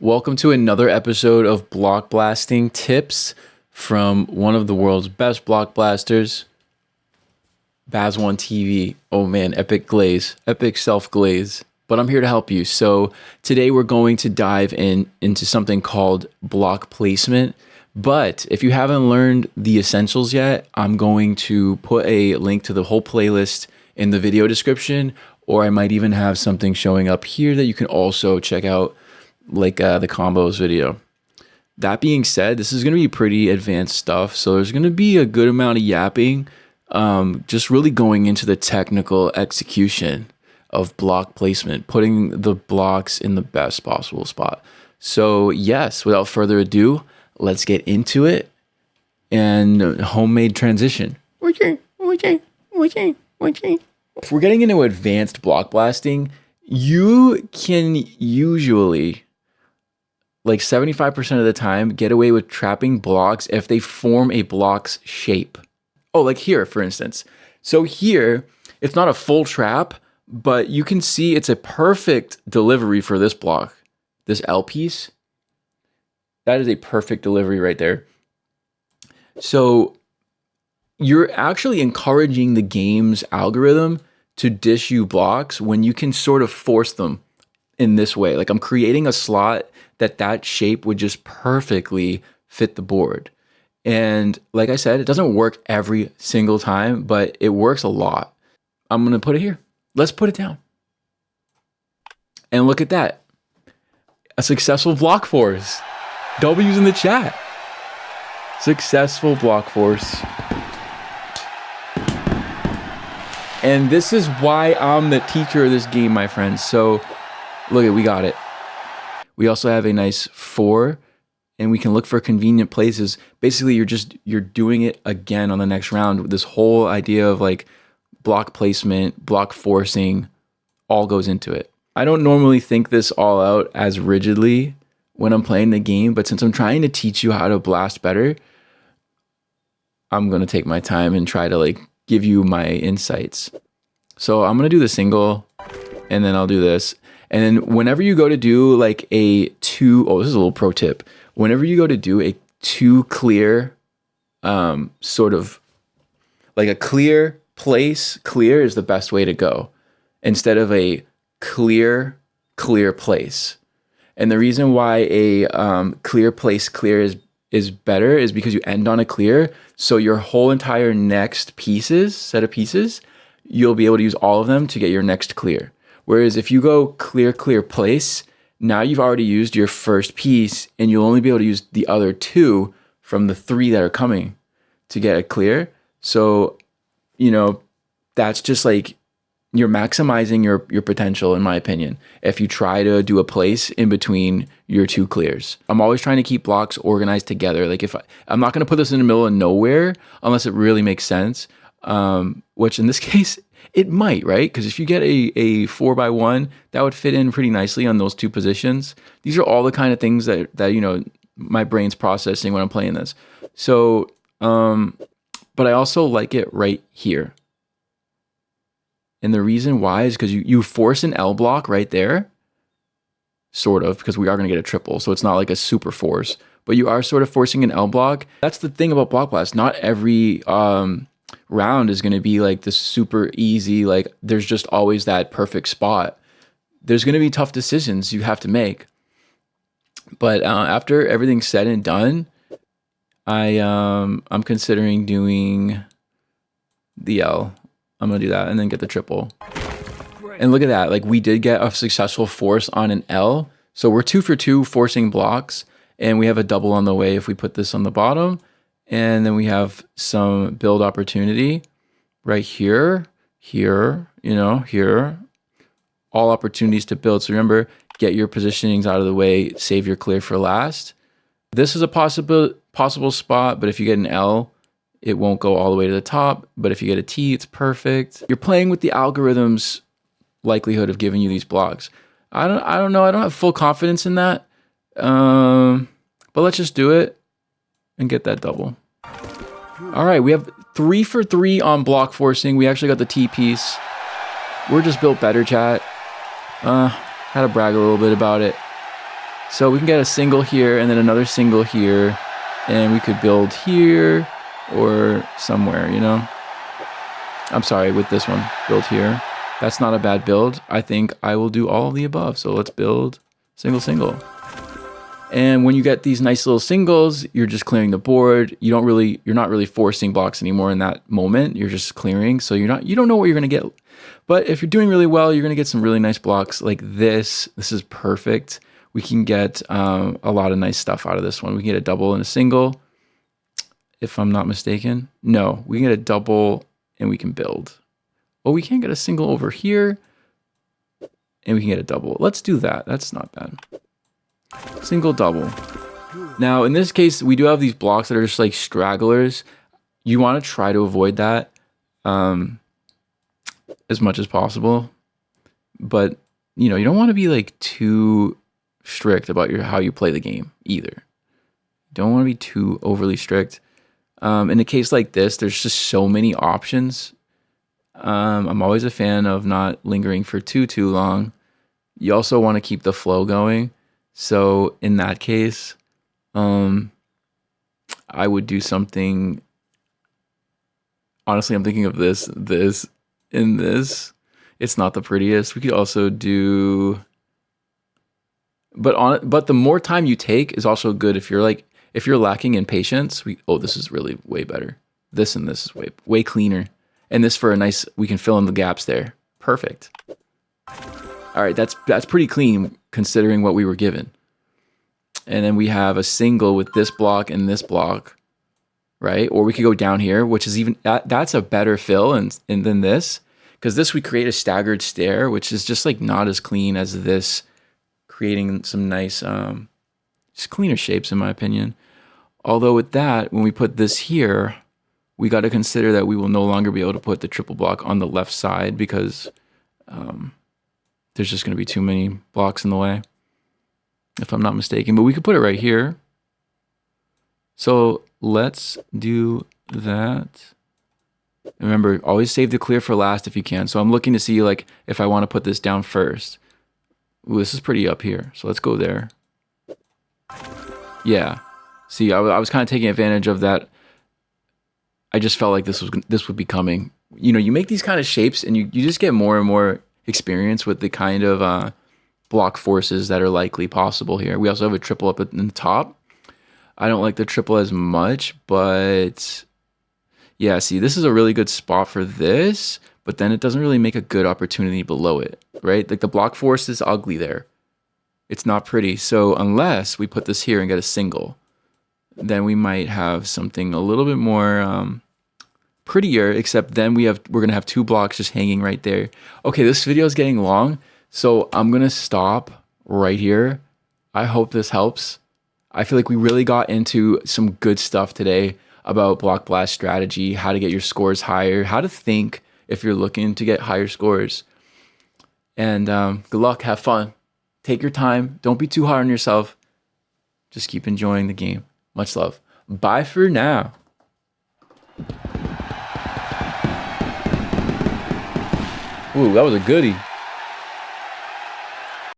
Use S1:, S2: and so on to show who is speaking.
S1: Welcome to another episode of Block Blasting Tips from one of the world's best block blasters, Baz1 TV. Oh man, epic glaze, epic self glaze. But I'm here to help you. So today we're going to dive into something called block placement. But if you haven't learned the essentials yet, I'm going to put a link to the whole playlist in the video description, or I might even have something showing up here that you can also check out, like the combos video. That being said, this is going to be pretty advanced stuff, so there's going to be a good amount of yapping, just really going into the technical execution of block placement, putting the blocks in the best possible spot. So yes, without further ado, let's get into it and homemade transition. If we're getting into advanced block blasting, you can usually, like 75% of the time, get away with trapping blocks if they form a block's shape. Oh, like here, for instance. So here, it's not a full trap, but you can see it's a perfect delivery for this block. This L piece, that is a perfect delivery right there. So you're actually encouraging the game's algorithm to dish you blocks when you can sort of force them in this way. Like I'm creating a slot that shape would just perfectly fit the board. And like I said, it doesn't work every single time, but it works a lot. I'm gonna put it here. Let's put it down. And look at that. A successful block force. W's in the chat. Successful block force. And this is why I'm the teacher of this game, my friends. So look, we got it. We also have a nice 4, and we can look for convenient places. Basically, you're doing it again on the next round. This whole idea of like block placement, block forcing, all goes into it. I don't normally think this all out as rigidly when I'm playing the game, but since I'm trying to teach you how to blast better, I'm gonna take my time and try to like give you my insights. So I'm gonna do the single, and then I'll do this. And then whenever you go to do like a 2, oh, this is a little pro tip. Whenever you go to do a 2 clear, sort of like a clear place, clear is the best way to go instead of a clear place. And the reason why a clear place clear is better is because you end on a clear. So your whole entire next set of pieces, you'll be able to use all of them to get your next clear. Whereas if you go clear place, now you've already used your first piece and you'll only be able to use the other 2 from the 3 that are coming to get a clear. So, you know, that's just like you're maximizing your potential, in my opinion, if you try to do a place in between your 2 clears. I'm always trying to keep blocks organized together. Like I'm not going to put this in the middle of nowhere unless it really makes sense, which in this case, it might, right? Because if you get a 4x1, that would fit in pretty nicely on those 2 positions. These are all the kind of things that you know, my brain's processing when I'm playing this. So, but I also like it right here. And the reason why is because you force an L block right there, sort of, because we are going to get a triple. So it's not like a super force, but you are sort of forcing an L block. That's the thing about block blast. Not every round is going to be like this super easy, like there's just always that perfect spot. There's going to be tough decisions you have to make. But after everything's said and done, I'm considering doing the L. I'm going to do that and then get the triple. And look at that. Like we did get a successful force on an L. So we're 2 for 2 forcing blocks, and we have a double on the way if we put this on the bottom. And then we have some build opportunity right here, you know, here. All opportunities to build. So remember, get your positionings out of the way, save your clear for last. This is a possible spot, but if you get an L, it won't go all the way to the top. But if you get a T, it's perfect. You're playing with the algorithm's likelihood of giving you these blocks. I don't know. I don't have full confidence in that. But let's just do it and get that double. All right, we have 3 for 3 on block forcing. We actually got the T piece. We're just built better, chat. Had to brag a little bit about it. So we can get a single here and then another single here, and we could build here or somewhere, you know? I'm sorry, with this one, build here. That's not a bad build. I think I will do all of the above. So let's build single, single. And when you get these nice little singles, you're just clearing the board. You're not really forcing blocks anymore in that moment. You're just clearing. So you don't know what you're gonna get. But if you're doing really well, you're gonna get some really nice blocks like this. This is perfect. We can get a lot of nice stuff out of this one. We can get a double and a single, if I'm not mistaken. No, we can get a double and we can build. Well, we can get a single over here and we can get a double. Let's do that. That's not bad. Single, double. Now, in this case, we do have these blocks that are just like stragglers. You want to try to avoid that as much as possible. But, you know, you don't want to be like too strict about how you play the game either. Don't want to be too overly strict. In a case like this, there's just so many options. I'm always a fan of not lingering for too long. You also want to keep the flow going. So in that case, I would do something. Honestly, I'm thinking of this, and this. It's not the prettiest. We could also do, but the more time you take is also good if you're lacking in patience. This is really way better. This and this is way cleaner. And this for a nice, we can fill in the gaps there. Perfect. All right, that's pretty clean considering what we were given. And then we have a single with this block and this block, right? Or we could go down here, which is even, that's a better fill and than this. Because this, we create a staggered stair, which is just like not as clean as this, creating some nice, just cleaner shapes in my opinion. Although with that, when we put this here, we got to consider that we will no longer be able to put the triple block on the left side because there's just going to be too many blocks in the way, if I'm not mistaken. But we could put it right here. So let's do that. Remember, always save the clear for last if you can. So I'm looking to see like if I want to put this down first. Ooh, this is pretty up here. So let's go there. Yeah. See, I was kind of taking advantage of that. I just felt like this would be coming. You know, you make these kind of shapes and you just get more and more experience with the kind of block forces that are likely possible here. We also have a triple up in the top. I don't like the triple as much, but yeah, see, this is a really good spot for this, but then it doesn't really make a good opportunity below it, right? Like the block force is ugly there. It's not pretty. So unless we put this here and get a single, then we might have something a little bit more prettier, except then we're gonna have two blocks just hanging right there. Okay, this video is getting long, so I'm gonna stop right here. I hope this helps. I feel like we really got into some good stuff today about Block Blast strategy, how to get your scores higher, how to think if you're looking to get higher scores. And good luck, have fun. Take your time, don't be too hard on yourself. Just keep enjoying the game. Much love. Bye for now. Ooh, that was a goodie.